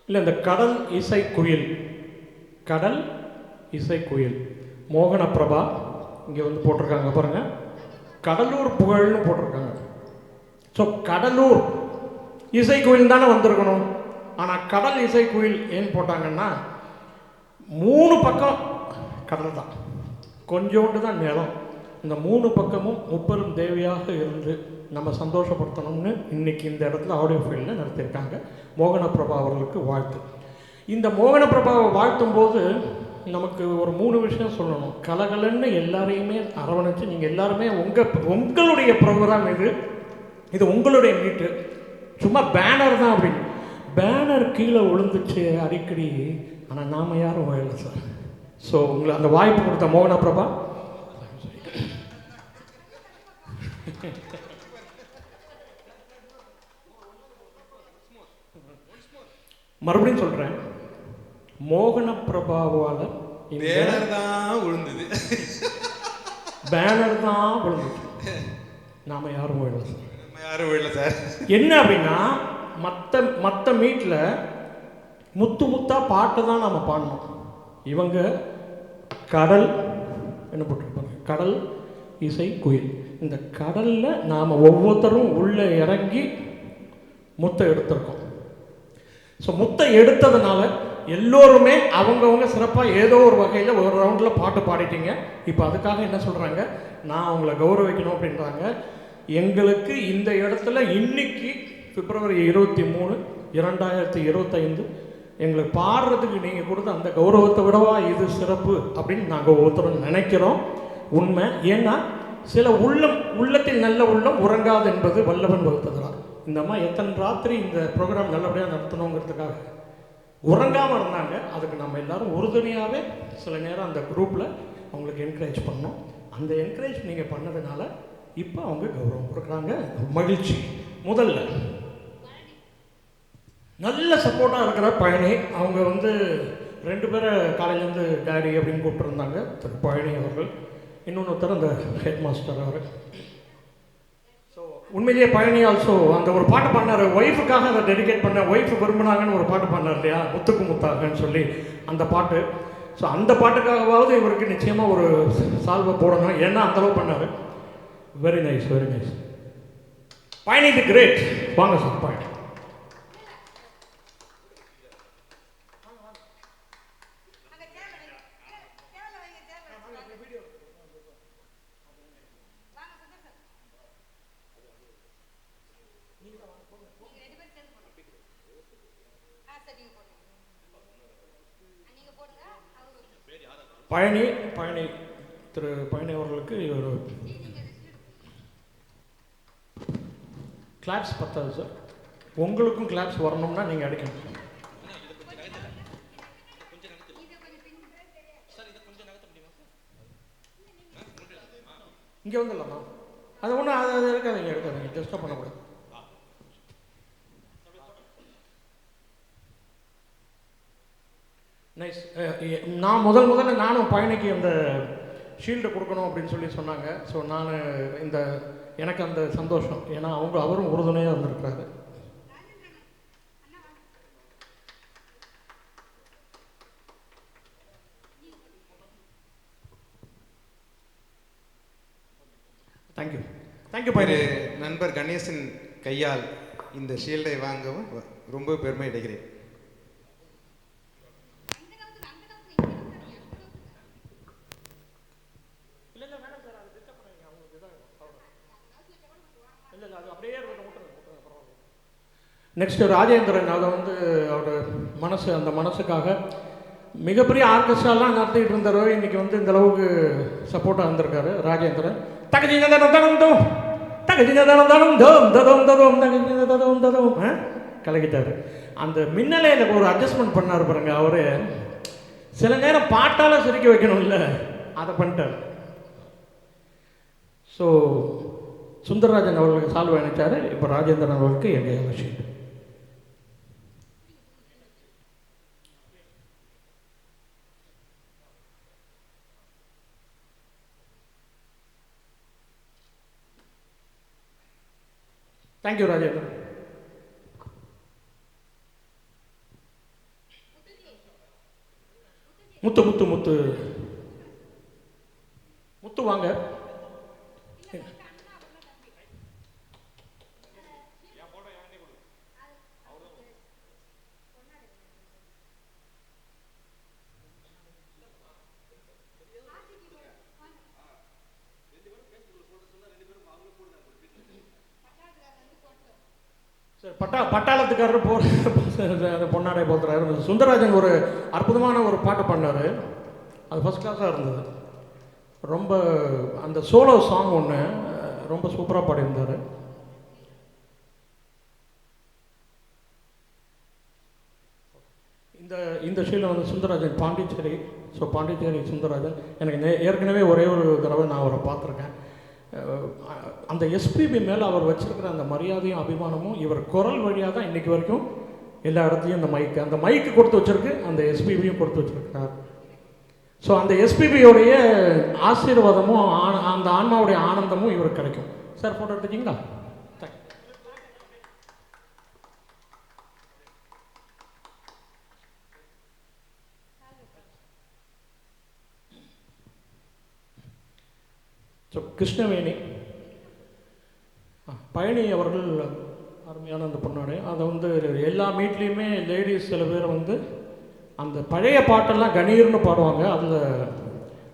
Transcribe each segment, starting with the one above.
இல்லை இந்த கடல் இசை குயில், கடல் இசை குயில் மோகன பிரபா இங்கே வந்து போட்டிருக்காங்க பாருங்கள், கடலூர் புகழ்னு போட்டிருக்காங்க. ஸோ கடலூர் இசை குயில் தானே வந்திருக்கணும். ஆனால் கடல் இசை குயில் ஏன் போட்டாங்கன்னா, 3 பக்கம் கடல் தான், கொஞ்சோண்டு தான் நிலம். இந்த 3 பக்கமும் முப்பெரும் தேவியாக இருந்து நம்ம சந்தோஷப்படுத்தணும்னு இன்றைக்கி இந்த இடத்துல ஆடியோ ஃபைலில் நடத்தியிருக்காங்க. மோகன பிரபா அவர்களுக்கு வாழ்த்து. இந்த மோகன பிரபாவை வாழ்த்தும் போது நமக்கு ஒரு 3 விஷயம் சொல்லணும். கலகலன்னு எல்லாரையுமே அரவணைச்சு, நீங்கள் எல்லாருமே உங்களுடைய ப்ரோக்ராம் இது உங்களுடைய மீட்டு, சும்மா பேனர் தான் அப்படின்னு. பேனர் கீழே விழுந்துச்சு அடிக்கடி, ஆனால் நாம் யாரும் வாழலை சார். ஸோ உங்களுக்கு அந்த வாய்ப்பு கொடுத்த மோகன பிரபா மறுபடியும் சொல்கிறேன், மோகன பிரபாவால் பேனர் தான் விழுந்தது, பேனர் தான் விழுந்துச்சு, நாம் யாரும் விழல சார். யாரும் விழல சார். என்ன அப்படின்னா, மற்ற மீட்டில் முத்து முத்தா பாட்டு தான் நாம் பாடணும். இவங்க கடல் என்ன போட்டிருப்பாங்க, கடல் இசை குயில். இந்த கடலில் நாம் ஒவ்வொருத்தரும் உள்ளே இறங்கி முத்தை எடுத்திருக்கோம். ஸோ முத்தை எடுத்ததுனால எல்லோருமே அவங்கவுங்க சிறப்பாக ஏதோ ஒரு வகையில் ஒரு ரவுண்டில் பாட்டு பாடிட்டீங்க. இப்போ அதுக்காக என்ன சொல்கிறாங்க, நான் அவங்கள கௌரவிக்கணும் அப்படின்றாங்க. எங்களுக்கு இந்த இடத்துல இன்னைக்கு பிப்ரவரி 23, 2025 எங்களுக்கு பாடுறதுக்கு நீங்கள் கொடுத்த அந்த கௌரவத்தை விடவா இது சிறப்பு அப்படின்னு நாங்கள் ஒவ்வொருத்தரும் நினைக்கிறோம். உண்மை. ஏன்னா சில உள்ளத்தில் நல்ல உள்ளம் உறங்காது என்பது வல்லவன் வகுத்ததுதான். இந்த அம்மா எத்தனை ராத்திரி இந்த ப்ரோக்ராம் நல்லபடியாக நடத்தணுங்கிறதுக்காக உறங்காமல் இருந்தாங்க. அதுக்கு நம்ம எல்லோரும் உறுதுணையாகவே சில நேரம் அந்த குரூப்பில் அவங்களுக்கு என்கரேஜ் பண்ணோம். அந்த என்கரேஜ் நீங்கள் பண்ணதுனால இப்போ அவங்க கௌரவம் கொடுக்குறாங்க. மகிழ்ச்சி. முதல்ல நல்ல சப்போர்ட்டாக இருக்கிற பழனி, அவங்க வந்து 2 பேரை காலையிலேருந்து டேடி அப்படின்னு கூப்பிட்டுருந்தாங்க. திரு பழனி அவர்கள், இன்னொருத்தர் அந்த ஹெட் மாஸ்டர் அவர். ஸோ உண்மையிலேயே பழனி ஆல்சோ அந்த ஒரு பாட்டு பண்ணார், ஒய்ஃபுக்காக அதை டெடிகேட் பண்ண, ஒய்ஃப் விரும்பினாங்கன்னு ஒரு பாட்டு பண்ணார் இல்லையா, முத்துக்கு முத்தாகன்னு சொல்லி அந்த பாட்டு. ஸோ அந்த பாட்டுக்காகவாவது இவருக்கு நிச்சயமாக ஒரு சால்வை போடணும், ஏன்னா அந்தளவு பண்ணார். Very nice, very nice. Palani the great. வாங்க சார் பழனி. பழனி திரு பழனி அவர்களுக்கு ஒரு கிளாப்ஸ் பத்தாது சார். உங்களுக்கும் கிளாப்ஸ் வரணும்னா நீங்கள் அடிக்கணும். இங்கே வந்துடலாமா? அது ஒன்றும் அது எடுக்காதீங்க, டிஸ்டர்ப் பண்ணக்கூடாது. நைஸ். நான் முதல்ல நானும் பழனிக்கு அந்த ஷீல்டு கொடுக்கணும் அப்படின்னு சொல்லி சொன்னாங்க. ஸோ நான் எனக்கு அந்த சந்தோஷம், ஏன்னா அவரும் உறுதுணையாக வந்திருக்கிறாரு. Thank you thank you. பழனி நண்பர் கணேசன் கையால் இந்த ஷீல்டை வாங்கவும் ரொம்ப பெருமை அடைகிறேன். நெக்ஸ்ட் ராஜேந்திரன், அதை வந்து அவர் அந்த மனசுக்காக மிகப்பெரிய ஆர்கெஸ்ட்ராலாம் நடத்திட்டு இருந்தார். இன்னைக்கு வந்து இந்த அளவுக்கு சப்போர்ட்டாக இருந்திருக்காரு ராஜேந்திரன். கலக்கிட்டாரு. அந்த மின்னலையில் ஒரு அட்ஜஸ்ட்மெண்ட் பண்ணார் பாருங்க, அவரு சில நேரம் பாட்டால் சிரிக்க வைக்கணும் இல்லை, அதை பண்ணிட்டார். ஸோ சுந்தரராஜன் அவர்களுக்கு சால்வை அணைச்சார். இப்போ ராஜேந்திரன் அவர்களுக்கு எங்கள் விஷயம். தேங்க்யூ ராஜேந்திரன். முத்து முத்து முத்து முத்து வாங்க. சரி, பட்டாளத்துக்காரர் பொன்னாடை போத்துறாரு. சுந்தரராஜன் ஒரு அற்புதமான ஒரு பாட்டு பண்ணார், அது ஃபஸ்ட் கிளாஸாக இருந்தது. ரொம்ப அந்த சோலோ சாங் ஒன்று ரொம்ப சூப்பராக பாடியிருந்தார். இந்த ஷீல வந்து சுந்தரராஜன் பாண்டிச்சேரி. ஸோ பாண்டிச்சேரி சுந்தரராஜன் எனக்கு ஏற்கனவே ஒரே ஒரு தடவை நான் அவரை பார்த்துருக்கேன். அந்த எஸ்பிபி மேலே அவர் வச்சிருக்கிற அந்த மரியாதையும் அபிமானமும் இவர் குரல் வழியாக தான் இன்றைக்கி வரைக்கும் எல்லா இடத்துலையும் அந்த மைக்கு கொடுத்து வச்சிருக்கு, அந்த எஸ்பிபியும் கொடுத்து வச்சிருக்கார். ஸோ அந்த எஸ்பிபியோடைய ஆசீர்வாதமும் அந்த ஆன்மாவுடைய ஆனந்தமும் இவருக்கு கிடைக்கும். சார் ஃபோட்டோ எடுத்துக்கிங்களா? ஸோ கிருஷ்ணவேணி பழனி அவர்கள் அருமையான அந்த பொன்னாடை. அதை வந்து எல்லா மீட்லேயுமே லேடிஸ் சில பேர் வந்து அந்த பழைய பாட்டெல்லாம் கணீர்னு பாடுவாங்க. அதில்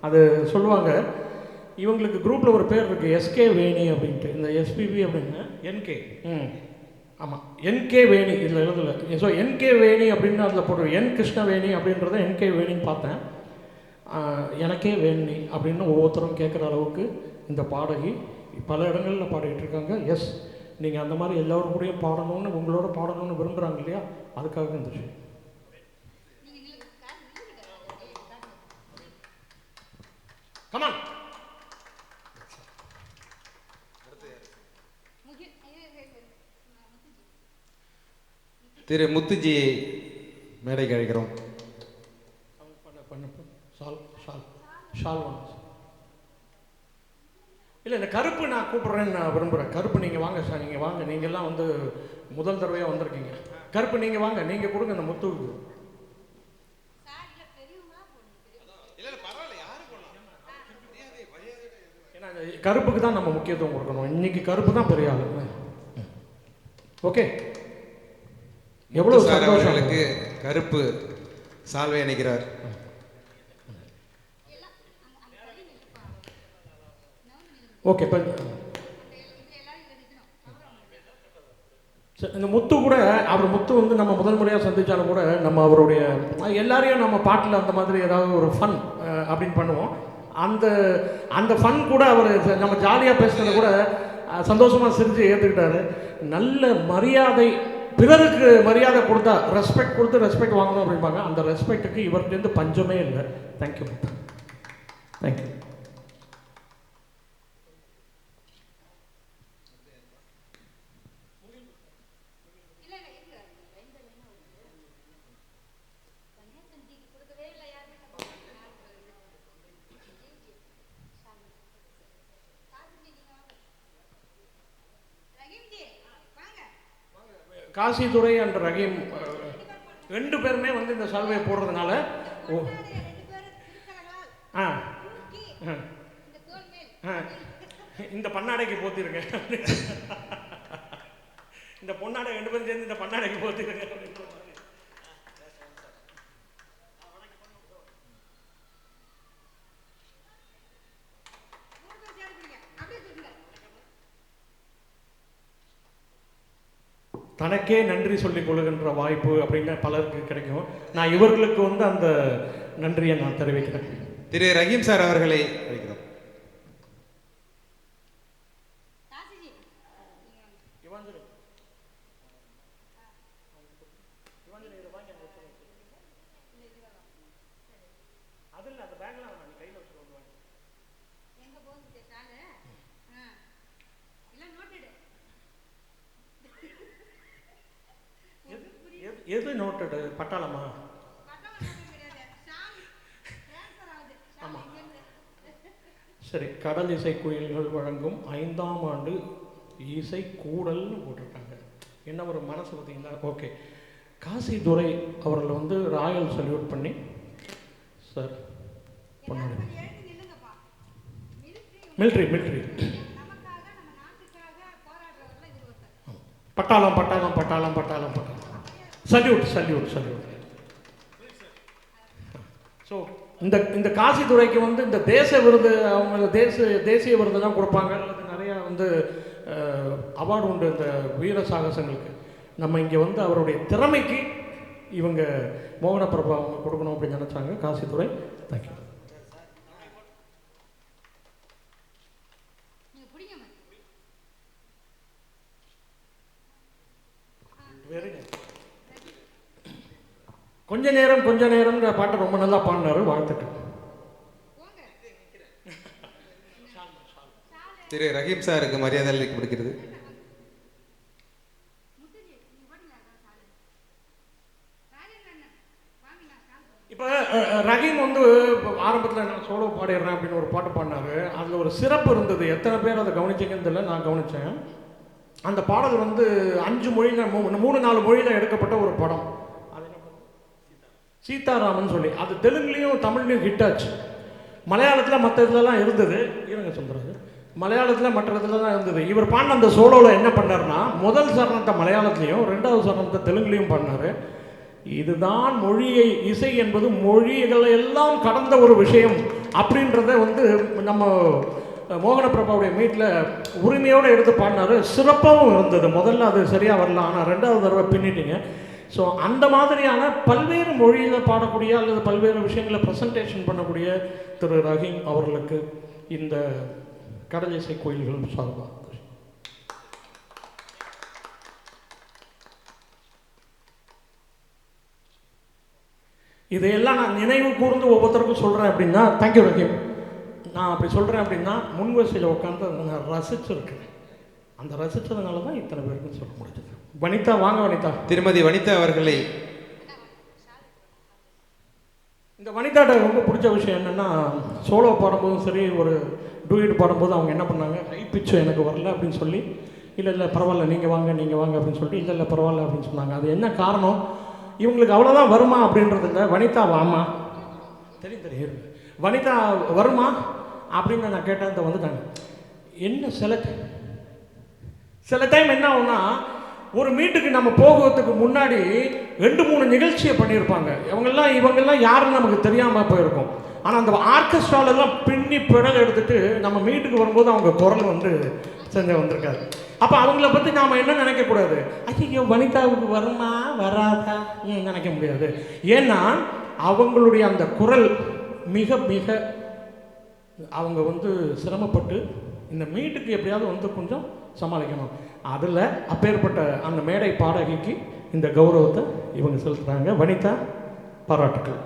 அது சொல்லுவாங்க, இவங்களுக்கு குரூப்பில் ஒரு பேர் இருக்குது எஸ்கே வேணி அப்படின்ட்டு. இந்த எஸ்பிபி அப்படின்னு என்கே, ஆமாம் என்கே வேணி இதில் எழுதலை. ஸோ என்கே வேணி அப்படின்னு அதில் போட்டு என் கிருஷ்ணவேணி அப்படின்றத என்கே வேணின்னு பார்த்தேன். எனக்கே வேணி அப்படின்னு ஒவ்வொருத்தரும் கேட்குற அளவுக்கு இந்த பாடகி பல இடங்களில் பாடிக்கிட்டு இருக்காங்க. எஸ், நீங்கள் அந்த மாதிரி எல்லோரும் கூடயும் பாடணும்னு உங்களோட பாடணும்னு விரும்புகிறாங்க இல்லையா, அதுக்காக இருந்துச்சு. கமான். திரு முத்துஜி மேடைக்கு அழைக்கிறோம். இல்லை, இந்த கருப்பு நான் கூப்பிட்றேன்னு நான் விரும்புகிறேன். கருப்பு நீங்கள் வாங்க சார், நீங்கள் வாங்க. நீங்கள்லாம் வந்து முதல் தடவையாக வந்திருக்கீங்க. கருப்பு நீங்கள் வாங்க, நீங்கள் கொடுங்க இந்த முத்துவுக்கு. ஏன்னா கருப்புக்கு தான் நம்ம முக்கியத்துவம் கொடுக்கணும். இன்னைக்கு கருப்பு தான் பெரிய ஆளு. ஓகே, எவ்வளோ சந்தோஷங்களுக்கு கருப்பு சால்வை அணிக்கிறார். ஓகே, இப்போ இந்த முத்து கூட அவர் முத்து வந்து நம்ம முதல் முறையாக சந்தித்தாலும் கூட நம்ம அவருடைய எல்லாரையும் நம்ம பாட்டில் அந்த மாதிரி ஏதாவது ஒரு ஃபன் அப்படின்னு பண்ணுவோம். அந்த அந்த ஃபன் கூட அவர் நம்ம ஜாலியாக பேசுனதை கூட சந்தோஷமாக சிரித்து ஏற்றுக்கிட்டாரு. நல்ல மரியாதை, பிறருக்கு மரியாதை கொடுத்தா ரெஸ்பெக்ட் கொடுத்து ரெஸ்பெக்ட் வாங்கணும் அப்படிம்பாங்க. அந்த ரெஸ்பெக்ட்டுக்கு இவர்கிட்டேருந்து பஞ்சமே இல்லை. Thank you, thank you. Kasidurai and Rahim ரெண்டு பேருமே வந்து இந்த சால்வையை போடுறதுனால இந்த பன்னாடைக்கு போத்திருங்க, இந்த பொன்னாடை ரெண்டு பேரும் சேர்ந்து இந்த பன்னாடைக்கு போத்திருங்க. தனக்கே நன்றி சொல்லிக் கொள்ளுகின்ற வாய்ப்பு அப்படின்னு பலருக்கு கிடைக்கும். நான் இவர்களுக்கு வந்து அந்த நன்றியை நான் தெரிவிக்கிறேன். திரு ரஹீம் சார் அவர்களை அழைக்கிறோம். எது நோட்டடு? பட்டாளமா? ஆமாம், சரி. கடல் இசை குயில்கள் வழங்கும் 5ஆம் ஆண்டு இசை கூடல்னு போட்டிருக்காங்க. என்ன ஒரு மனசு பார்த்தீங்களா? ஓகே, காசிதுரை அவர்கள் வந்து ராயல் சல்யூட் பண்ணி சார் பொன்னாடி மிலிட்ரி பட்டாளம் பட்டாளம் பட்டாளம் பட்டாளம் பட்டாளம் சல்யூட் சல்யூட் சல்யூட். ஸோ இந்த காசித்துறைக்கு வந்து இந்த தேச விருது, அவங்க தேசிய விருது தான் கொடுப்பாங்க, அல்லது நிறையா வந்து அவார்டு உண்டு இந்த வீர சாகசங்களுக்கு. நம்ம இங்கே வந்து அவருடைய திறமைக்கு இவங்க மோகன பிரபா அவங்க கொடுக்கணும் அப்படின்னு நினச்சாங்க காசித்துறை. தேங்க்யூ. கொஞ்ச நேரம்ன்ற பாட்டை ரொம்ப நல்லா பாடினாரு. வாழ்த்துக்கள். திரு ரஹீம் சாருக்கு மரியாதை அளிக்கப்படுகிறது. இப்போ ரஹீம் வந்து ஆரம்பத்தில் நான் சோலோ பாடிடுறேன் அப்படின்னு ஒரு பாட்டு பாடினாரு. அதில் ஒரு சிறப்பு இருந்தது. எத்தனை பேர் அதை கவனிச்சிங்கன்னு தெரியல, நான் கவனித்தேன். அந்த பாடல் வந்து 5 மொழியில் 3-4 மொழியில் எடுக்கப்பட்ட ஒரு படம். சீதாராமன் சொல்லி அது தெலுங்குலேயும் தமிழ்லையும் ஹிட் ஆச்சு. மலையாளத்தில் மற்ற இதுலலாம் இருந்தது. இருங்க சொல்கிறது, மலையாளத்தில் மற்ற இதுலலாம் இருந்தது. இவர் பாடின அந்த சோலோவில் என்ன பண்ணார்னா, முதல் சரணத்தை மலையாளத்துலேயும் 2வது சரணத்தை தெலுங்குலேயும் பாடினார். இதுதான் மொழியை, இசை என்பது மொழிகளை எல்லாம் கடந்த ஒரு விஷயம் அப்படின்றத வந்து நம்ம மோகன பிரபாவுடைய மீட்டில் உரிமையோடு எடுத்து பாடினார். சிறப்பாகவும் இருந்தது. முதல்ல அது சரியாக வரல, ஆனால் 2வது தடவை பின்னிட்டீங்க. ஸோ அந்த மாதிரியான பல்வேறு மொழியில் பாடக்கூடிய அல்லது பல்வேறு விஷயங்களை ப்ரெசன்டேஷன் பண்ணக்கூடிய திரு ரஹீம் அவர்களுக்கு இந்த கடல் இசை கோயில்கள் சார்பாக இதையெல்லாம் நான் நினைவு கூர்ந்து ஒவ்வொருத்தருக்கும் சொல்கிறேன் அப்படின்னா, தேங்க்யூ ரஹீம். நான் அப்படி சொல்கிறேன் அப்படின்னா முன்வரிசையில் உட்காந்து நான் ரசிச்சிருக்கேன். அந்த ரசித்ததுனால தான் இத்தனை பேருக்கும் சொல்ல முடிஞ்சது. வனிதா வாங்க. வனிதா, திருமதி வனிதா அவர்களை. இந்த வனிதாட்ட ரொம்ப பிடிச்ச விஷயம் என்னென்னா, சோலோ பாடும்போதும் சரி, ஒரு டூயிட் பாடும்போது அவங்க என்ன பண்ணாங்க, ஹை பிச்சு எனக்கு வரல அப்படின்னு சொல்லி, இல்லை பரவாயில்ல நீங்கள் வாங்க அப்படின்னு சொல்லிட்டு, இல்லை பரவாயில்ல அப்படின்னு சொன்னாங்க. அது என்ன காரணம், இவங்களுக்கு அவ்வளோதான் வருமா அப்படின்றது இல்லை. வனிதா வாமா, தெரியும் வனிதா வருமா அப்படின்னு நான் கேட்டேன். இந்த வந்துட்டாங்க. என்ன சில டைம் என்ன ஆகும்னா, ஒரு மீட்டுக்கு நம்ம போகிறதுக்கு முன்னாடி 2-3 நிகழ்ச்சியை பண்ணியிருப்பாங்க. இவங்கெல்லாம் யாருன்னு நமக்கு தெரியாமல் போயிருக்கும். ஆனால் அந்த ஆர்கெஸ்ட்ராலெல்லாம் பின்னி பிடல் எடுத்துகிட்டு நம்ம மீட்டுக்கு வரும்போது அவங்க குரல் வந்து செஞ்சு வந்திருக்காரு. அப்போ அவங்கள பற்றி நாம் என்ன நினைக்கக்கூடாது, ஐயோ வனிதாவுக்கு வருமா வராதா நினைக்க முடியாது. ஏன்னா அவங்களுடைய அந்த குரல் மிக மிக அவங்க வந்து சிரமப்பட்டு இந்த மீட்டுக்கு எப்படியாவது வந்து கொஞ்சம் சமாளிக்கணும். அதில் அப்பேற்பட்ட அந்த மேடை பாடகிக்கு இந்த கௌரவத்தை இவங்க செலுத்துகிறாங்க. வனிதா, பாராட்டுக்கள்.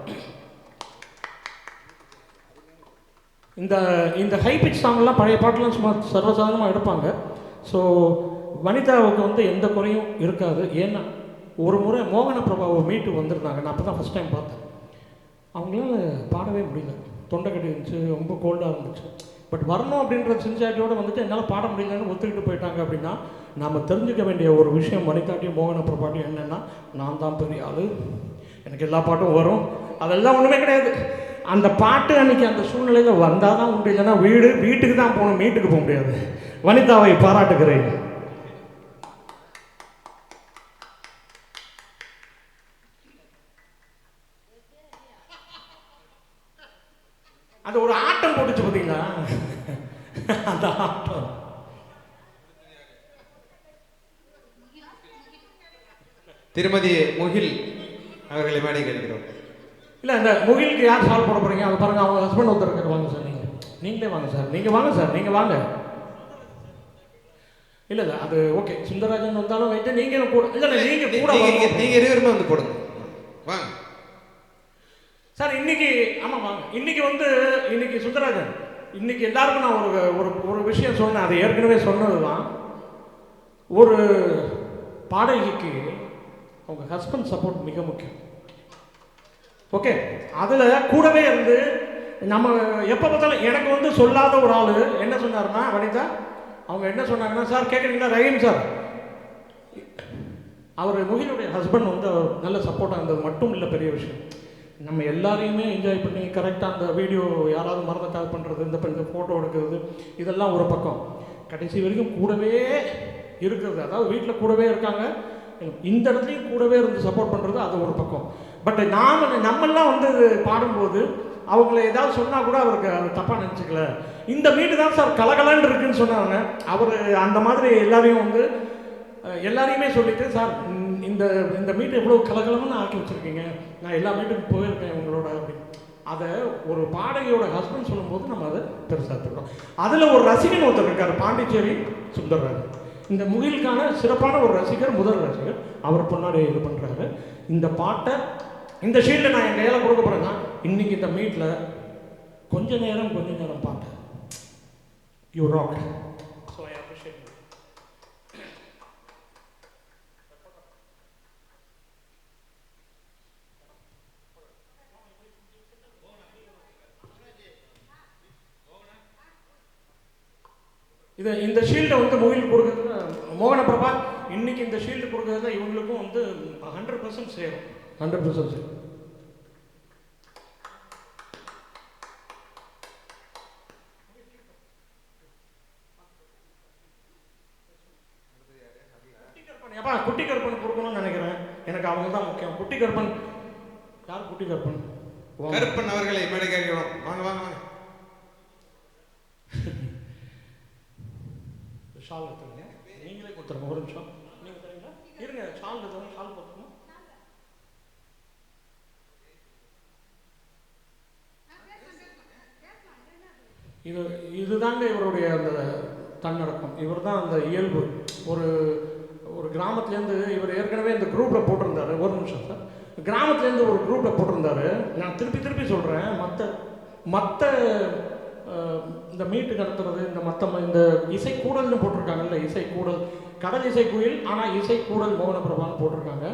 இந்த ஹை பிச் சாங்லாம் பழைய பாட்டெலாம் சும்மா சர்வசாதாரணமாக எடுப்பாங்க. ஸோ வனிதாவுக்கு வந்து எந்த குறையும் இருக்காது. ஏன்னா ஒரு முறை மோகன பிரபாவை மீட்டு வந்திருந்தாங்க. நான் அப்போ தான் ஃபஸ்ட் டைம் பார்த்தேன். அவங்களால பாடவே முடியல, தொண்டை கட்டி இருந்துச்சு, ரொம்ப கோல்டாக இருந்துச்சு. பட் வரணும் அப்படின்ற சின்சியாரிட்டியோடு வந்துட்டு என்னால் பாட முடியலன்னு ஒத்துக்கிட்டு போயிட்டாங்க. அப்படின்னா நாம் தெரிஞ்சுக்க வேண்டிய ஒரு விஷயம் வனிதாட்டியும் மோகன பிரபாட்டியும் என்னென்னா, நான் தான் பெரிய ஆள், எனக்கு எல்லா பாட்டும் வரும், அதெல்லாம் ஒன்றுமே கிடையாது. அந்த பாட்டு அன்றைக்கி அந்த சூழ்நிலையில் வந்தால் தான் உண்டு, இல்லைன்னா வீட்டுக்கு தான் போகணும், மீட்டுக்கு போக முடியாது. வனிதாவை பாராட்டுகிறேன். அந்த ஒரு ஆட்டம் போட்டுச்சு பார்த்தீங்களா, அந்த ஆட்டம். திருமதி முகில் அவர்களை மேடை கேட்கிறோம். இல்லை, இந்த முகிலுக்கு யார் சால்வ் போட போகிறீங்க? அவங்க பாருங்கள், அவங்க ஹஸ்பண்ட் ஒருத்தர் வாங்க சார், நீங்களே வாங்க சார், நீங்கள் வாங்க. இல்லை அது ஓகே, சுந்தரராஜன் வந்தாலும் வைத்து நீங்கள் கூட, இல்லை நீங்கள் கூட நீங்கள் இருவருமே வந்து போடுங்க வாங்க சார். இன்னைக்கு ஆமாம் வாங்க. இன்னைக்கு சுந்தரராஜன், இன்னைக்கு எல்லாருக்கும் நான் ஒரு விஷயம் சொன்னேன். அதை ஏற்கனவே சொன்னது தான். ஒரு பாடகிக்கு அவங்க ஹஸ்பண்ட் சப்போர்ட் மிக முக்கியம். ஓகே, அதில் கூடவே இருந்து நம்ம எப்போ பார்த்தாலும் எனக்கு வந்து சொல்லாத ஒரு ஆள் என்ன சொன்னார்னா, வனிதா அவங்க என்ன சொன்னாங்கன்னா, சார் கேட்குறீங்களா ரஹீம் சார், அவர் முகிலுடைய ஹஸ்பண்ட் வந்து அவர் நல்ல சப்போர்ட்டாக இருந்தது மட்டும் இல்லை, பெரிய விஷயம் நம்ம எல்லாரையுமே என்ஜாய் பண்ணி கரெக்டாக அந்த வீடியோ யாராவது மறந்துட்டால் பண்ணுறது, இந்த ஃபோட்டோ எடுக்கிறது, இதெல்லாம் ஒரு பக்கம். கடைசி வரைக்கும் கூடவே இருக்கிறது, அதாவது வீட்டில் கூடவே இருக்காங்க, இந்த இடத்துலையும் கூடவே இருந்து சப்போர்ட் பண்ணுறது, அது ஒரு பக்கம். பட் நம்மெல்லாம் வந்து பாடும்போது அவங்கள ஏதாவது சொன்னால் கூட அவருக்கு தப்பாக நினச்சிக்கல. இந்த மீட்டு தான் சார் கலகலன்னு இருக்குன்னு சொன்னாங்க. அவர் அந்த மாதிரி எல்லாரையுமே சொல்லிட்டு, சார் இந்த இந்த மீட்டு எவ்வளோ கலகலன்னு ஆக்கி வச்சுருக்கீங்க, நான் எல்லா மீட்டுக்கும் போயிருக்கேன் உங்களோட அப்படின்னு. அதை ஒரு பாடகியோட ஹஸ்பண்ட் சொல்லும்போது நம்ம அதை பெருசாக எடுத்துக்கிறோம். அதில் ஒரு ரசிகன் ஒருத்தர் இருக்கார், பாண்டிச்சேரி சுந்தரராஜன். இந்த முகிலுக்கான சிறப்பான ஒரு ரசிகர், முதல் ரசிகர். அவர் பொன்னாடி இது பண்ணுறாரு. இந்த பாட்டை, இந்த ஷீல்டை நான் என் கையில் கொடுக்க போகிறேன்னா, இன்றைக்கி இந்த மீட்டில் கொஞ்ச நேரம் பாட்டேன். You rock. So I appreciate. இந்த ஷீல்டை முகில் கொடுக்குறது, மோகன பிரபா இன்னைக்கு இந்த ஷீல்டு கொடுக்குறது இவங்களுக்கும் 100% சேரும். 100% சேரும். குட்டி கருப்பன் கொடுக்கணும்னு நினைக்கிறேன். எனக்கு அவங்க தான் முக்கியம். குட்டி கருப்பன் யார்? குட்டி கருப்பன் கருப்பன் அவர்களை மேடைக்காரியோம். வாங்க வாங்க வாங்க. ஷால் எடுத்துருங்க, நீங்களே கொடுத்துருங்க. ஒரு நிமிஷம் நீங்கள் தரீங்களா? இருங்க, ஷால் எடுத்துருங்க. ஷால் போட்டுக்கணும். இதுதாங்க இவருடைய அந்த தன்னடக்கம். இவர் தான் அந்த இயல்பு. ஒரு கிராமத்துலேருந்து இவர் ஏற்கனவே இந்த குரூப்பில் போட்டிருந்தாரு. ஒரு நிமிஷம் சார். கிராமத்துலேருந்து ஒரு குரூப்பில் போட்டிருந்தாரு. நான் திருப்பி சொல்கிறேன், மற்ற இந்த மீட்டு நடத்துறது, இந்த இசைக்கூடல்னு போட்டிருக்காங்கல்ல, இசைக்கூடல், கடல் இசைக்குயில், ஆனால் இசைக்கூடல் மோகனபிரபான்னு போட்டிருக்காங்க.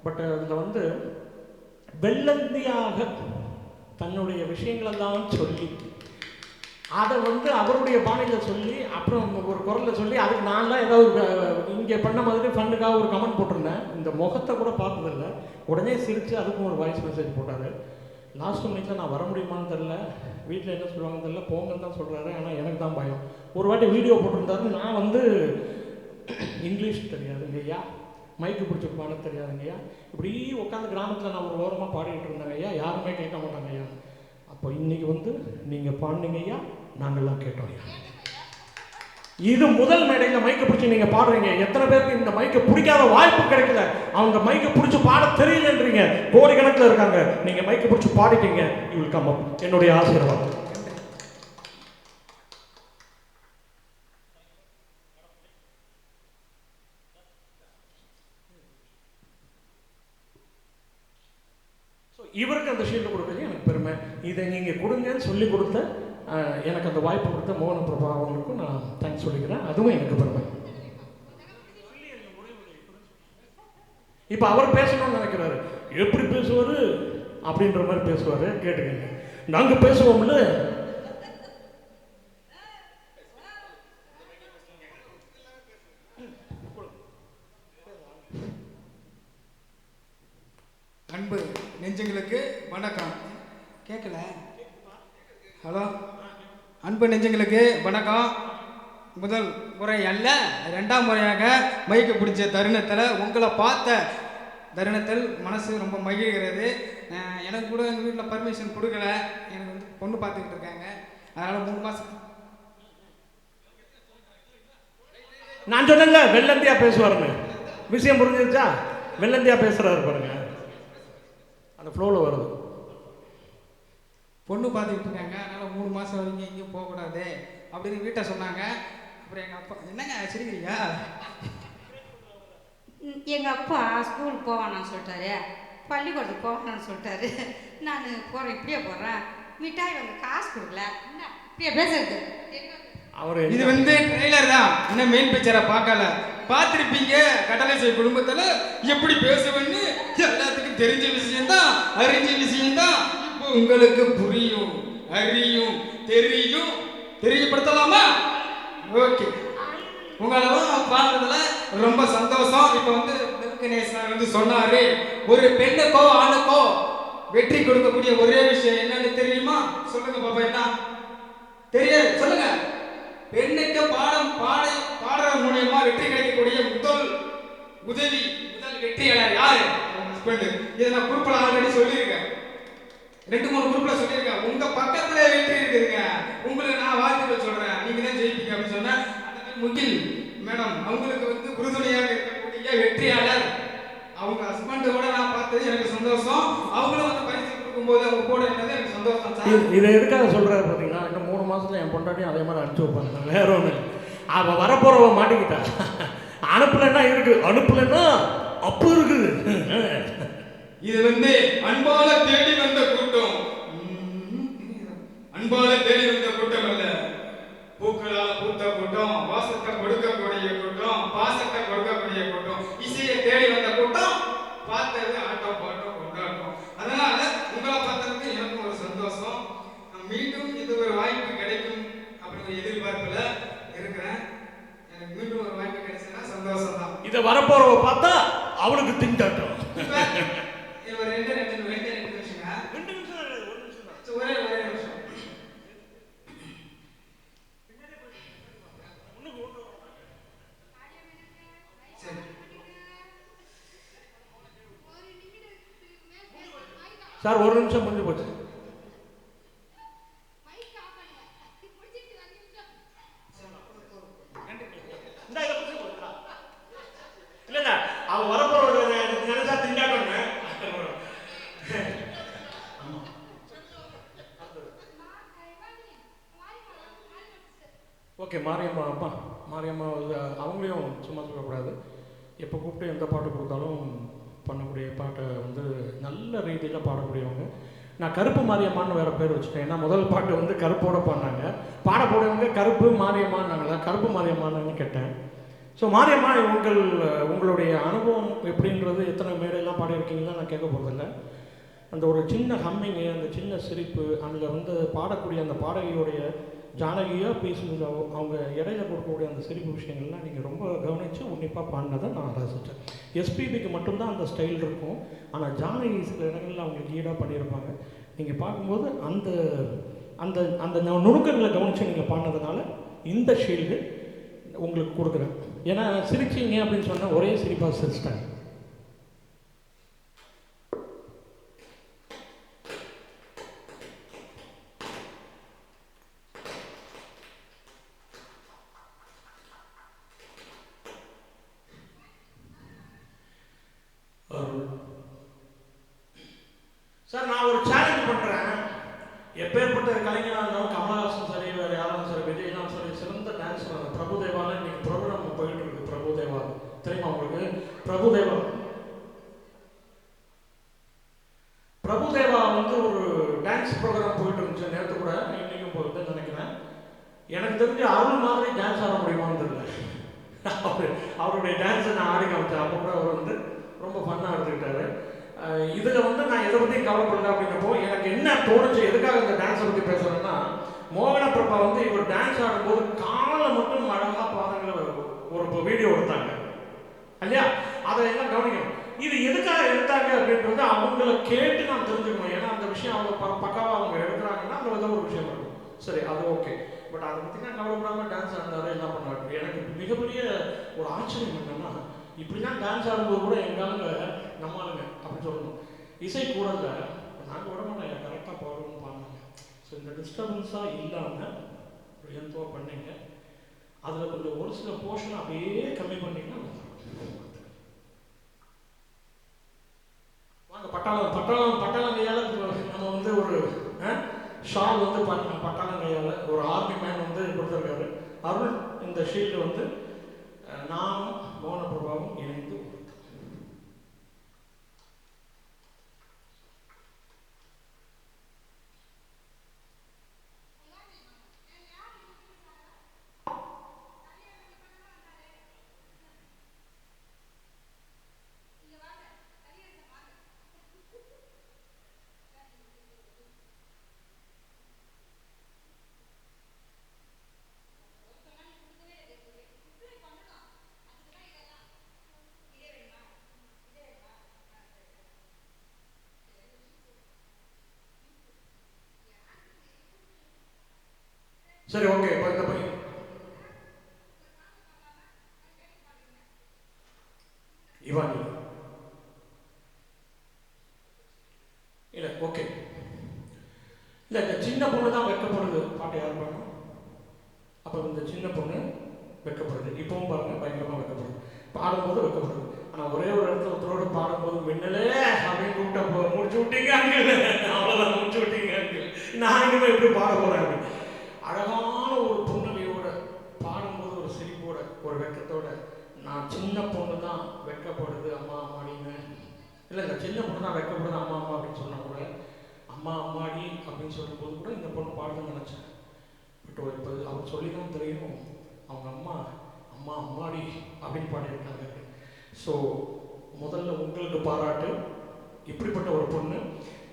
பட் அதில் வெள்ளந்தியாக தன்னுடைய விஷயங்களெல்லாம் சொல்லி அதை அவருடைய பாணியில் சொல்லி, அப்புறம் ஒரு குரலில் சொல்லி, அதுக்கு நான்லாம் ஏதாவது இங்கே பண்ண மாதிரி ஃபண்டுக்காக ஒரு கமெண்ட் போட்டிருந்தேன். இந்த முகத்தை கூட பார்த்ததில்லை. உடனே சிரித்து அதுக்கும் ஒரு வாய்ஸ் மெசேஜ் போட்டார். லாஸ்ட் மினிட்ல நான் வர முடியுமான்னு தெரில, வீட்டில் என்ன சொல்லுவாங்கன்னு தெரில, போங்கன்னு தான் சொல்கிறாரு. ஆனால் எனக்கு தான் பயம். ஒரு வாட்டி வீடியோ போட்டிருந்தாரு. நான் இங்கிலீஷ் தெரியாதுங்க ஐயா, மைக்கு பிடிச்சி பாட தெரியாதுங்கய்யா, இப்படி உட்காந்து கிராமத்தில் நான் ஒரு ஓரமாக பாடிக்கிட்டு இருந்தேங்க ஐயா, யாருமே கேட்க மாட்டாங்க ஐயா. அப்போ இன்னைக்கு நீங்கள் பாடுனீங்க ஐயா, நாங்கள்லாம் கேட்டோம் ஐயா. இது முதல் மேடையில் மைக்கை பிடிச்சி நீங்கள் பாடுறீங்க. எத்தனை பேருக்கு இந்த மைக்கை பிடிக்காத வாய்ப்பு கிடைக்கல, அவங்க மைக்கை பிடிச்சி பாட தெரியலன்றீங்க. கோடிக்கணக்கில் இருக்காங்க. நீங்கள் மைக்கை பிடிச்சி பாடிட்டீங்க. You will come up. என்னுடைய ஆசீர்வாதம். இவருக்கு அந்த ஷீல்டு கொடுக்குறது எனக்கு பெருமை. இதை நீங்கள் கொடுங்கன்னு சொல்லி கொடுத்த, எனக்கு அந்த வாய்ப்பு கொடுத்த மோகன பிரபா அவங்களுக்கும் நான் தேங்க்ஸ் சொல்லிக்கிறேன். அதுவும் எனக்கு பெருமை. இப்போ அவர் பேசணும்னு நினைக்கிறாரு. எப்படி பேசுவார் அப்படின்ற மாதிரி பேசுவார். கேட்டுக்கங்க. நாங்கள் பேசுவோம்ல. அன்பு நெஞ்சங்களுக்கு வணக்கம். கேட்கல? ஹலோ. அன்பு நெஞ்சங்களுக்கு வணக்கம். முதல் முறை அல்ல, 2ஆம் முறையாக மைக்கு பிடிச்ச தருணத்தில், உங்களை பார்த்த தருணத்தில் மனசு ரொம்ப மகிழ்கிறது. எனக்கு கூட எங்கள் வீட்டில் பர்மிஷன் கொடுக்கல. எனக்கு பொண்ணு பார்த்துக்கிட்டு இருக்காங்க. அதனால் 3 மாதம். நான் சொன்னேன்ல வெள்ளந்தியா பேசுவாருன்னு. விஷயம் புரிஞ்சிருச்சா? வெள்ளந்தியா பேசுறாரு பாருங்க, அந்த ஃப்ளோவில் வருது. பொண்ணு பார்த்துக்கிட்டு இருக்காங்க. அதனால் 3 மாதம் வரைக்கும் எங்கேயும் போகக்கூடாது அப்படின்னு வீட்டை சொன்னாங்க. அப்புறம் எங்கள் அப்பா, என்னங்க சிரிக்கிறீங்க? எங்கள் அப்பா ஸ்கூலுக்கு போவானான்னு சொல்லிட்டாரு, பள்ளிக்கூடத்துக்கு போவானான்னு சொல்லிட்டாரு. நான் போகிறேன், இப்படியே போகிறேன், மிட்டாய் காசு கொடுக்கல, இப்படியே பேசுறது. இது ட்ரெய்லர் தான், இன்னும் மெயின் பிக்சரை பார்க்கல. பார்த்துருப்பீங்க கடலேசை குடும்பத்தில் எப்படி பேசுவேன்னு. எல்லாத்துக்கும் தெரிஞ்ச விஷயம்தான், அறிஞ்ச விஷயம்தான். இப்போ உங்களுக்கு புரியும், அறியும், தெரியும். தெரியப்படுத்தலாமா? ஓகே. உங்களெல்லாம் பார்த்ததுல ரொம்ப சந்தோஷம். இப்போ கணேசன் சொன்னாரு, ஒரு பெண்ணுக்கோ ஆணுக்கோ வெற்றி கொடுக்கக்கூடிய ஒரே விஷயம் என்னன்னு தெரியுமா? சொல்லுங்க பாப்பா. என்ன தெரியாது? சொல்லுங்க. பெண்ணுக்கு பாடுற மூலியமா வெற்றி கிடைக்கக்கூடிய முதல் வெற்றியாளர் யாரு? ஹஸ்பண்ட். இதை நான் குரூப்ல ஆல்ரெடி சொல்லியிருக்கேன். 2-3 குரூப்ல சொல்லியிருக்கேன். உங்க பக்கத்துல வெற்றி இருக்குதுங்க, உங்களுக்கு நான் வாழ்த்துக்கள் சொல்றேன், நீங்க தான் ஜெயிப்பீங்க அப்படின்னு சொன்னேன். அந்த முகில் மேடம் அவங்களுக்கு உறுதுணையாக இருக்கக்கூடிய வெற்றியாளர். அவங்க ஹஸ்பண்டோட நான் பார்த்தது எனக்கு சந்தோஷம். அவங்களும் பரிசு கொடுக்கும்போது அவங்க கூட இருந்தது எனக்கு சந்தோஷம் சார். இதை எதுக்காக சொல்கிறாரு பார்த்தீங்கன்னா, இன்னும் 3 மாதத்துல என் பொண்டாட்டியும் அதே மாதிரி அனுப்பிச்சு வைப்பாங்க. வேற ஒன்று, அவள் வரப்போகிறவ மாட்டிக்கிட்டா. அனுப்பலைன்னா இருக்கு, அனுப்பலைன்னா அப்போ இருக்குது. இது அன்பால தேடி வந்த கூட்டம். அன்பால தேடி வந்த கூட்டம் அல்ல, பூக்களால பூத்த கூட்டம், வாசத்தை கொடுக்கக்கூடிய கூட்டம், பாசத்தை கொடுக்கக்கூடிய கூட்டம், இசையை தேடி வந்த கூட்டம். பார்த்தது ஆட்டம் பாட்டம் கொண்டாட்டம். அதனால உங்களை பார்த்ததுக்கு எனக்கும் ஒரு சந்தோஷம். மீண்டும் இது ஒரு வாய்ப்பு கிடைக்கும் அப்படிங்கிற எதிர்பார்ப்புல இருக்கிறேன். எனக்கு மீண்டும் ஒரு வாய்ப்பு கிடைச்சதுன்னா சந்தோஷம் தான். இதை வரப்போறவ பார்த்தா அவளுக்கு திண்டாட்டம். ரெண்டு நிமிஷம் ஒரே நிமிஷம். சார் ஒரு நிமிஷம் முடிஞ்சு போச்சு. இல்ல அவ வரப்போற நினைச்சா திண்டாட்டங்க. ஓகே, மாரியம்மா அப்பா மாரியம்மா அவங்களையும் சும்மா சொல்லக்கூடாது. எப்போ கூப்பிட்டு எந்த பாட்டு கொடுத்தாலும் பண்ணக்கூடிய பாட்டை நல்ல ரீதியில் பாடக்கூடியவங்க. நான் கருப்பு மாரியம்மான்னு வேறு பேர் வச்சுட்டேன். ஏன்னா முதல் பாட்டு கருப்போட பாடினாங்க, பாட போடுறவங்க கருப்பு மாரியம்மான்னாங்களா, கருப்பு மாரியம்மான்னு கேட்டேன். ஸோ மாரியம்மா, உங்களுடைய அனுபவம் எப்படின்றது, எத்தனை மேடையெல்லாம் பாடியிருக்கீங்களா நான் கேட்க போகிறதில்ல. அந்த ஒரு சின்ன ஹம்மிங்கு, அந்த சின்ன சிரிப்பு, அதில் பாடக்கூடிய அந்த பாடகியோடைய ஜானகியாக பேசும்போது அவங்க இடையில கொடுக்கக்கூடிய அந்த சிரிப்பு விஷயங்கள்லாம் நீங்கள் ரொம்ப கவனித்து உன்னிப்பாக பாடினதை நான் ரசித்தேன். எஸ்பிபிக்கு மட்டும்தான் அந்த ஸ்டைல் இருக்கும், ஆனால் ஜானகி சில இடங்களில் அவங்களுக்கு ஈடாக பண்ணியிருப்பாங்க. நீங்கள் பார்க்கும்போது அந்த அந்த அந்த நுணுக்கங்களை கவனித்து நீங்கள் பாடினதுனால இந்த ஷீல்டு உங்களுக்கு கொடுக்குறேன். ஏன்னா சிரிச்சிங்க அப்படின்னு சொன்னால் ஒரே சிரிப்பாக சிரிச்சிட்டாங்க. சார் நான் ஒரு சேலஞ்ச் பண்ணுறேன். எப்பேற்பட்ட கலைஞராக இருந்தாலும், கமலஹாசன் சரி, வேறு யாரும் சரி, விஜய்லாம் சரி, சிறந்த டான்ஸர் பிரபுதேவாவில் இன்னைக்கு ப்ரோக்ராம் போயிட்டு இருக்கு. பிரபுதேவா தெரியுமா உங்களுக்கு? பிரபுதேவா ஒரு டான்ஸ் ப்ரோக்ராம் போயிட்டு இருந்துச்சு நேரத்து கூட, இன்னைக்கும் போகுதுன்னு நினைக்கிறேன். எனக்கு தெரிஞ்சு அருள் மாதிரி டான்ஸ் ஆட முடியுமான்னு தெரியல. அவருடைய டான்ஸை நான் ஆடி காமிச்சேன். அப்போ கூட அவர் ரொம்ப ஃபன்னாக எடுத்துக்கிட்டாரு. இதில் நான் எதை பற்றியும் கவலைப்படல. அப்படின்னப்போ எனக்கு என்ன தோணுச்சு, எதுக்காக இந்த டான்ஸை பற்றி பேசுகிறேன்னா, மோகன பிரபா இவர் டான்ஸ் ஆடும்போது காலை மட்டும் அழகாக பாதங்களை ஒரு வீடியோ எடுத்தாங்க இல்லையா? அதை எல்லாம் கவனிக்கணும். இது எதுக்காக எடுத்தாங்க அப்படின்றது அவங்கள கேட்டு நான் தெரிஞ்சுக்கணும். ஏன்னா அந்த விஷயம் அவங்க பக்காவாக அவங்க எடுக்கிறாங்கன்னா அந்த ஏதோ ஒரு விஷயம் இருக்கும். சரி, அது ஓகே. பட் அதை பற்றி நான் கவலைப்படாமல் டான்ஸ் ஆடினாரு, எல்லாம் பண்ணாரு. எனக்கு மிகப்பெரிய ஒரு ஆச்சரியம் என்னன்னா, இப்படிலாம் டான்ஸ் ஆடும்போது கூட எங்காலுங்க நம்மளுங்க அப்படின்னு சொல்லணும். இசை கூட இல்லை, நாங்கள் விட மாட்டோம், கரெக்டாக பாடணும்னு பாடினாங்க. ஸோ இந்த டிஸ்டர்பன்ஸாக இல்லாமல் எந்தோ பண்ணீங்க. அதில் கொஞ்சம் ஒரு சில போர்ஷன் அப்படியே கம்மி பண்ணிங்கன்னா வாங்க. பட்டாளங்கையால் நம்ம ஒரு ஷால் பட்டாளங்கையால் ஒரு ஆர்மி மேன் கொடுத்துருக்காரு. அருள் இந்த ஷீல்டு நானும் மோகன பிரபாவும் இணைந்து சரி ஓகே. இப்போ இந்த பையன் இவான் இல்லை ஓகே. இல்லை இந்த சின்ன பொண்ணு தான் வெக்கப்படுது. பாட்டு யார் பாடணும்? அப்போ இந்த சின்ன பொண்ணு வெக்கப்படுது. இப்பவும் பாருங்க பயங்கரமாக வெக்கப்படுது. பாடும்போது வெக்கப்படுது. ஆனால் ஒரே ஒரு இடத்துல ஒருத்தரோடு பாடும்போது மின்னலே அப்படின்னு கூப்பிட்டா முடிச்சு விட்டீங்க அங்கிள், அவ்வளோதான் முடிச்சு விட்டீங்க அங்கிள், நான் இனிமேல் எப்படி பாட போகிறேன் அப்படின்னு. அழகான ஒரு புன்னகையோட பாடும்போது ஒரு சிரிப்போட ஒரு வெக்கத்தோட நான் சின்ன பொண்ணு தான் வெக்கப்படுது அம்மா அம்மாடின்னு. இல்லை இல்லை சின்ன பொண்ணு தான் வெக்கப்படுது அம்மா அம்மா அப்படின்னு சொன்னால் கூட அம்மா அம்மாடி அப்படின்னு சொல்லும்போது கூட இந்த பொண்ணு பாடுதுன்னு நினச்சேன். பட் இப்போ அவர் சொல்லி தான் தெரியும் அவங்க அம்மா அம்மா அம்மாடி அப்படின்னு பாடியிருக்காங்க. ஸோ முதல்ல உங்களுக்கு பாராட்டு. இப்படிப்பட்ட ஒரு பொண்ணு,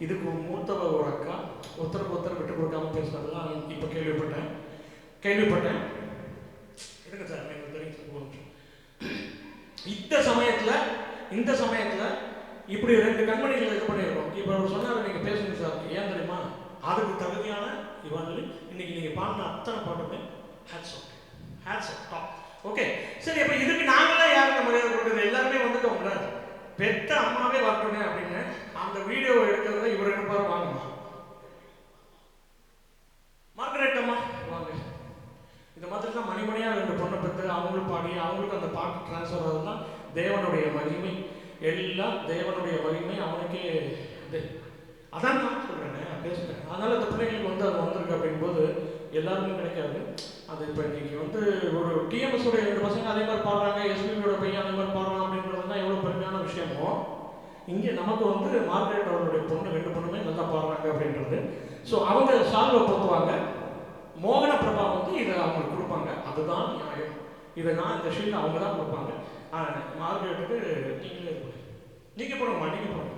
இதுக்கு மூத்தவ ஒரு அக்கா, ஒருத்தருக்கு ஒருத்தர் விட்டு கொடுக்காம பேசுனதெல்லாம் இப்போ கேள்விப்பட்டேன். இருங்க சார், எனக்கு தெரியும். இந்த சமயத்தில் இப்படி 2 கண்மணிகள் இது பண்ணியிருக்கோம். இப்போ அவர் சொன்னார் நீங்கள் பேசுங்க சார், ஏன் தெரியுமா? அதுக்கு தகுதியான இவன் இன்னைக்கு நீங்கள் பாடின அத்தனை பாட்டுமே ஹேட்ஸ் டாப். ஓகே சரி. அப்போ இதுக்கு நாங்களாம் யாருக்கு மரியாதை கொடுக்குறது? எல்லாருமே வந்துட்டோம்ல, பெத்த அம்மாவே வரட்டுமே அப்படின்னு அந்த வீடியோ எடுக்கிறத இவர் எடுப்பாரு. வாங்கம்மா மார்கரெட் அம்மா வாங்க. இந்த மாதிரி தான் மணிமணியாக 2 பொண்ணை பெற்று அவங்களும் பாடி அவங்களுக்கு அந்த பாட்டு டிரான்ஸ்ஃபர் ஆகுதுன்னா தேவனுடைய மகிமை, எல்லாம் தேவனுடைய மகிமை அவனுக்கே. அதான் நான் சொல்கிறேன், பேசுகிறேன். அதனால் அந்த பிள்ளைங்களுக்கு வந்து அது வந்திருக்கு அப்படிங்கும்போது எல்லாருமே கிடைக்காது. அது இப்போ இன்றைக்கி வந்து ஒரு டிஎம்எஸோட 2 பசங்க அதே மாதிரி பாடுறாங்க, எஸ்பிபியோட பையன் அதே மாதிரி பாடுறான் அப்படின்றது தான் எவ்வளோ பெருமையான விஷயமோ. இங்கே நமக்கு வந்து மார்கரெட் அவர்களுடைய பொண்ணு 2 பொண்ணுமே நல்லா பாடுறாங்க அப்படின்றது. ஸோ அவங்க சால்வை போத்துவாங்க, மோகன பிரபா வந்து இதை அவங்களுக்கு கொடுப்பாங்க. அதுதான் நியாயம். இதை நான் இந்த ஷீல்டு அவங்க தான் கொடுப்பாங்க. மார்கரெட்டுக்கு நீங்கள் போடுங்கம்மா, நீங்கள் போடுங்க.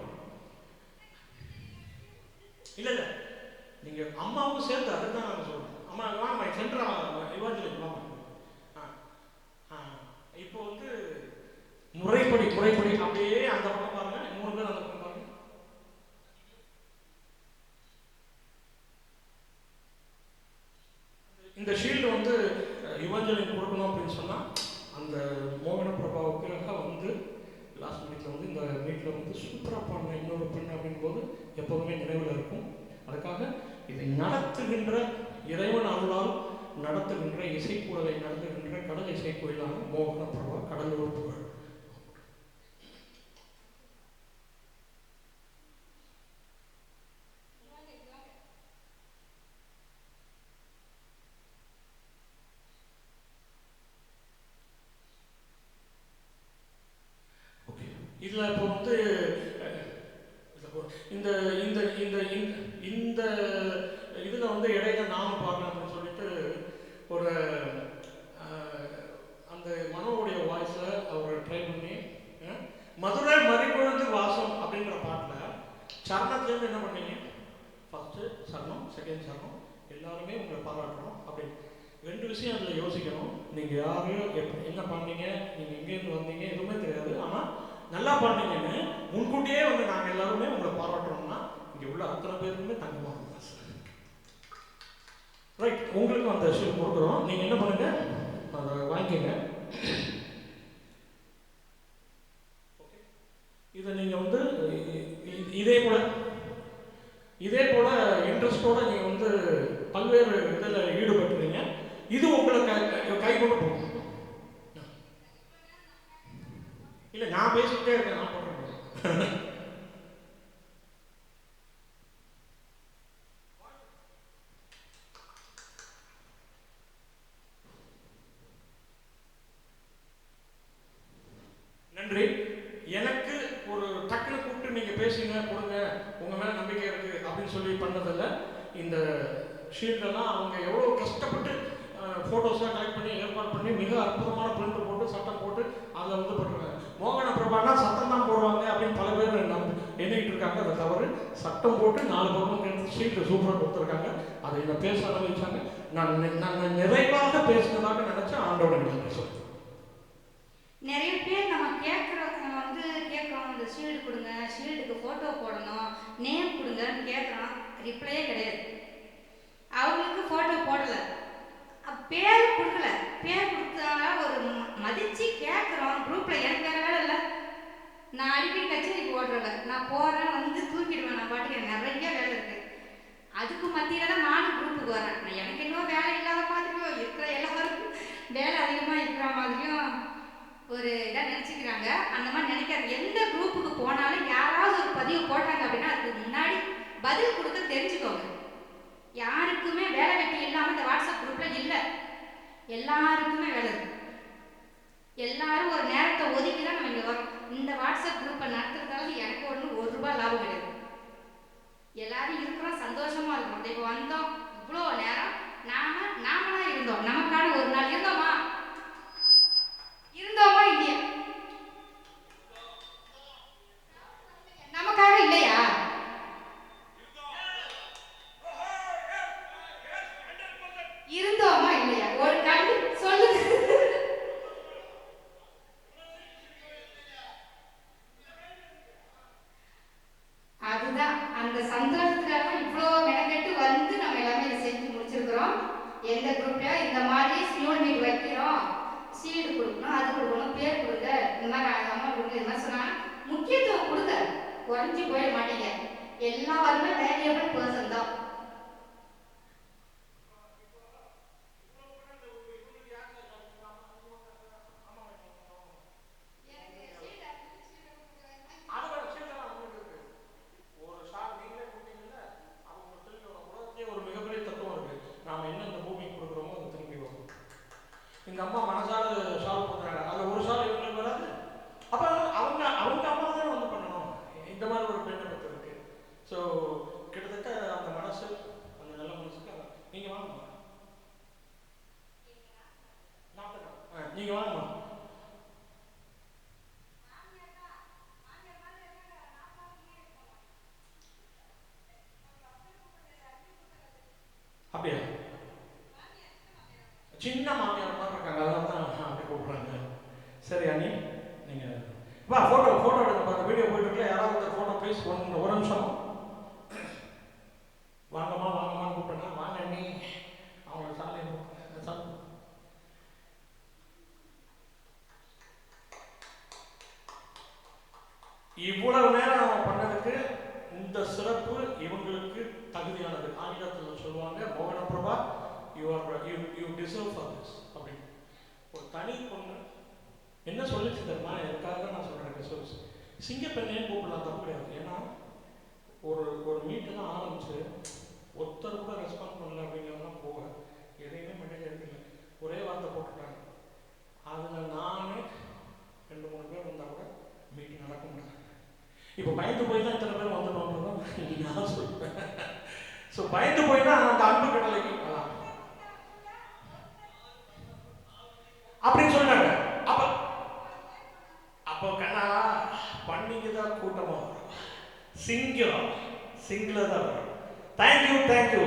இல்லை நீங்கள் அம்மாவும் சேர்த்து அதுதான் நாங்கள் சொல்கிறோம். அம்மா வாங்க சென்ட்ரா இவாஞ்சலி வாங்க. இப்போ வந்து முறைப்படி அப்படியே அந்த பக்கம் பாருங்க, 3 பேர் அந்த பக்கம் பாருங்க. இந்த ஷீல்டு வந்து இவாஞ்சலிக்கு கொடுக்கணும் அப்படின்னு சொன்னால் அந்த மோகன பிரபாவுக்காக வந்து லாஸ்ட் மினிட்ல வந்து இந்த மீட்டில் வந்து சூப்பராக பாடின இன்னொரு பெண் அப்படின்போது எப்போதுமே நினைவில் இருக்கும். அதுக்காக இதை நடத்துகின்ற இறைவன் அருளால் நடத்துகின்ற இசைக்குழலை நடத்துகின்ற கடல் இசைக்குழலான மோகன பிரபா கடலூர் புகழ். ஓகே, இதில் இப்போ வந்து இந்த இந்த இந்த இந்த இதில் வந்து இடையில நாம பாடலாம்னு சொல்லிட்டு ஒரு அந்த மனோவுடைய வாய்ஸில் அவர் ட்ரை பண்ணி மதுரை மறிக்குழந்து வாசம் அப்படின்ற பாட்டில் சரணத்துலேருந்து என்ன பண்ணீங்க? ஃபஸ்ட்டு சரணம், செகண்ட் சரணம், எல்லாருமே உங்களை பாராட்டணும் அப்படின்னு 2 விஷயம் அதில் யோசிக்கணும். நீங்கள் யார், என்ன பாடினீங்க, நீங்கள் எங்கேருந்து வந்தீங்க, எதுவுமே தெரியாது. ஆனால் நல்லா பாடினீங்கன்னு முன்கூட்டியே வந்து நாங்கள் எல்லாருமே உங்களை பாராட்டுறோம்னா இங்கே உள்ள அத்தனை பேருக்குமே தங்கமாக ரைட். உங்களுக்கும் அந்த ஷீட் கொடுக்குறோம். நீங்கள் என்ன பண்ணுங்க, அதை வாங்கிக்கோங்க. ஓகே, இதை நீங்கள் வந்து இதே போல் இன்ட்ரெஸ்டோட நீங்கள் வந்து பல்வேறு இதில் ஈடுபட்டுறீங்க. இது உங்களை கை கொண்டு போகும். இல்லை நான் பேசிக்கிட்டே இருக்கேன், நான் பண்ணுறேன். நன்றி. எனக்கு ஒரு டக்குனு கூப்பிட்டு நீங்கள் பேசுங்க, கொடுங்க, உங்கள் மேலே நம்பிக்கை இருக்குது அப்படின்னு சொல்லி பண்ணதில்லை. இந்த ஷீல்டெல்லாம் அவங்க எவ்வளோ கஷ்டப்பட்டு ஃபோட்டோஸ்லாம் கலெக்ட் பண்ணி ஏற்பாடு பண்ணி மிக அற்புதமான பிரிண்ட் போட்டு சட்டம் போட்டு அதில் வந்து போட்டுருக்காங்க. மோகன பிரபானா சட்டம் தான் போடுவாங்க அப்படின்னு பல பேர் எண்ணிக்கிட்டு இருக்காங்க. அதை தவறு. சட்டம் போட்டு 4 பக்கம் ஷீல்டு சூப்பராக கொடுத்துருக்காங்க. அதை என்ன பேச ஆரம்பிச்சாங்க. நான் நிறைவாக பேசினதாக நினச்சேன். ஆண்டோட நன்றி சொல்லுங்கள். நிறைய பேர் நம்ம கேட்குறோம் இந்த ஷீல்டு கொடுங்க, ஷீல்டுக்கு ஃபோட்டோ போடணும், நேம் கொடுங்கன்னு கேட்குறோம். ரிப்ளையே கிடையாது. அவங்களுக்கு ஃபோட்டோ போடலை. விட்டுறல. நான் போகிறேன் வந்து தூக்கிடுவேன். நான் பாட்டுக்கு எனக்கு நிறைய வேலை இருக்குது. அதுக்கு மத்தியில் தான் நானும் குரூப்புக்கு வரேன். நான் எனக்கு இன்னும் வேலை இல்லாத மாதிரியும் இருக்கிற எல்லாருக்கும் வேலை அதிகமாக இருக்கிற மாதிரியும் ஒரு இதாக நினச்சிக்கிறாங்க. அந்த மாதிரி நினைக்காது. எந்த குரூப்புக்கு போனாலும் யாராவது ஒரு பதிவு போட்டாங்க அப்படின்னா அதுக்கு முன்னாடி பதில் கொடுக்க தெரிஞ்சுக்கோங்க. யாருக்குமே வேலை வெட்டி இல்லாமல் இந்த வாட்ஸ்அப் குரூப்பில் இல்லை. எல்லாருக்குமே வேலை இருக்குது. எல்லாரும் ஒரு நேரத்தை ஒதுக்கி தான் நம்ம இங்கே வரோம். இந்த வாட்ஸ்அப் குரூப்பை நடத்துறதால எனக்கு ஒரு ரூபாய் லாபம் கிடையாது. எல்லாரும் இருக்கிறோம், சந்தோஷமா இருக்கணும். இப்போ வந்தோம், இவ்வளோ நேரம் நாம தான் இருந்தோம். நமக்கான ஒரு நாள் இருந்தோமா இல்லையா? நமக்காக இல்லையா? இருந்தோமா இல்லையா? ஒரு கண்டு சொல்லுங்க. அதுதான் அந்த சந்தோஷத்துக்காக இவ்வளோ மெனக்கெட்டு வந்து நம்ம எல்லாமே இதை செஞ்சு முடிச்சிருக்கிறோம். எந்த குரூப்ல இந்த மாதிரி ஸ்லோன் மீட் வைக்கிறோம், சீடு கொடுக்கணும், அது கொடுக்கணும், பேர் கொடுங்க, இந்த மாதிரி அமௌண்ட் கொடுங்க, இந்த மாதிரி சொன்னா முக்கியத்துவம் கொடுங்க. குறைஞ்சி போயிட மாட்டீங்க. எல்லாருமே வேல்யூபிள் பர்சன் தான். எங்க அம்மா மனசால ஷால் போடுறாங்க, அதில் ஒரு ஷால் இவங்களுக்கு வராது. அப்போ அவங்க அம்மா தான் வந்து பண்ணணும். இந்த மாதிரி ஒரு பெண்ணை பற்றி இருக்கு. ஸோ கிட்டத்தட்ட அந்த மனசு, அந்த நல்ல மனசுக்கு நீங்கள் வாங்கம்மா, நீங்கள் வாங்கம்மா. அப்படியா? சின்ன மாமியார் மாதிரி இருக்காங்க, அதனால தான் அப்படி கூப்பிட்றாங்க. சரி அண்ணி, நீங்கள் வா ஃபோட்டோ எடுங்க. பார்த்து வீடியோ போயிட்டு இருக்கல, யாராவது ஃபோட்டோ ப்ளீஸ். ஒரு நிமிஷம் வாங்கம்மான்னு கூப்பிட்டேன்னா வாங்க அண்ணி. அவங்கள சாலையை சாப்பிட்டு இவ்வளவு நேரம் நம்ம பண்ணதுக்கு இந்த சிறப்பு இவங்களுக்கு தகுதியானது. ஆங்கிலத்தில் சொல்லுவாங்க, மோகன Prabha, you deserve for this அப்படின்னு. ஒரு தனி பொண்ணு என்ன சொல்லிச்சு தெரியுமா? எனக்காக நான் சொல்கிறேன், சிங்கப்பெண்ணேன்னு கூப்பிடலாம், தப்பு கிடையாது. ஏன்னா ஒரு மீட்டெல்லாம் ஆரம்பிச்சு ஒருத்தர் கூட ரெஸ்பாண்ட் பண்ணல அப்படிங்கிறதெல்லாம் போக எதையுமே மெட்டேஜ் எடுக்கல. ஒரே வார்த்தை போட்டுட்டாங்க. அதில் நான் 2-3 பேர் வந்தால் கூட மீட்டிங் நடக்க முடியாது. இப்போ பயந்து போய் தான் இத்தனை பேர் வந்துட்டோம்ன்றதான் நான் சொல்லுவேன். ஸோ பயந்து போய் தான் அந்த அன்பு கடலைக்கு அப்படின்னு சொன்னாங்க. அப்போ கண்ணா பண்ணிங்க தான் கூட்டமாக வரும். சிங்கிள் தான் வரும். தேங்க்யூ